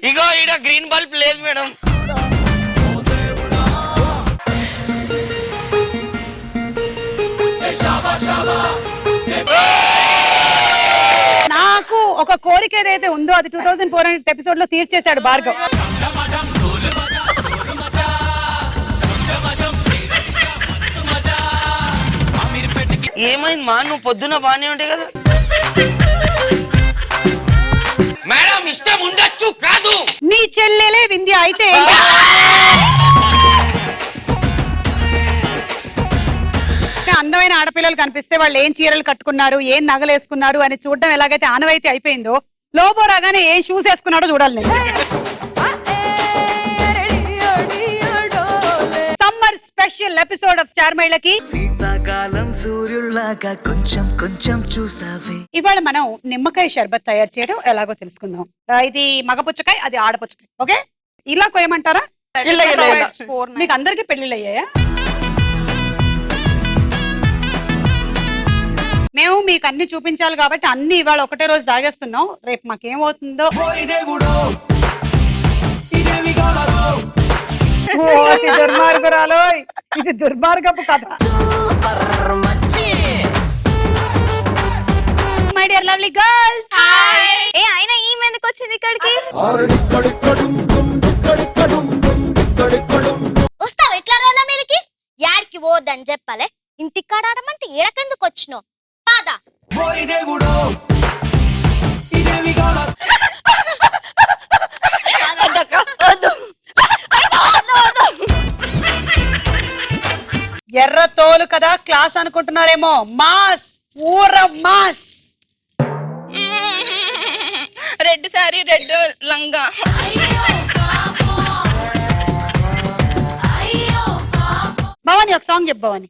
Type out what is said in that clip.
ఇగో ఈడ green bulb లేదు madam. నాకు ఒక కోరిక ఏదైతే ఉందో అది 2400 ఎపిసోడ్ లో తీర్చేశాడు భార్గవ్. ఏమైంది మా నువ్వు పొద్దున బానే ఉంటాయి కదా మేడం. ఇష్టం ఉండొచ్చు కాదు. నీ చెల్లెలే వింధ్య అయితే అందమైన ఆడపిల్లలు కనిపిస్తే వాళ్ళు ఏం చీరలు కట్టుకున్నారు, ఏం నగలు వేసుకున్నారు అని చూడడం ఎలాగైతే ఆనవాయితీ అయిపోయిందో, లోబో రాగానే ఏం షూస్ వేసుకున్నాడో చూడాలి నేను. Summer special episode of star మహిళకి శీతాకాలం సూర్యుల్లాగా కొంచెం కొంచెం చూస్తావే. ఇవాళ మనం నిమ్మకాయ షర్బత్ తయారు చేయడం ఎలాగో తెలుసుకుందాం. ఇది మగ పుచ్చకాయ, అది ఆడ పుచ్చకాయ. ఓకే, ఇలా కోయమంటారా? మీకు అందరికి పెళ్లిళ్ళు అయ్యాయా? మేము మీకు అన్ని చూపించాలి కాబట్టి అన్ని ఇవాళ ఒకటే రోజు తాగేస్తున్నాం. రేపు మాకేమవుతుందో. దుర్మార్గురాలో, ఇది దుర్మార్గపు కథ. మై డియర్ లవ్లీ గర్ల్స్, ఏ అయినా ఈమె ఎందుకు వచ్చింది ఇక్కడికి? వస్తావు ఎట్లా రోడ్ల మీదకి? యాడికి పోద్దని చెప్పాలే. ఇంటికాడ ఆడమంటే ఏడకెందుకు వచ్చినావు? పాదా ఎర్ర తోలు కదా క్లాస్ అనుకుంటున్నారేమో. మాస్, ఊర మాస్. రెడ్ సారీ, రెడ్ లంగా. భవాని ఒక సాంగ్ చెప్పు భవాని.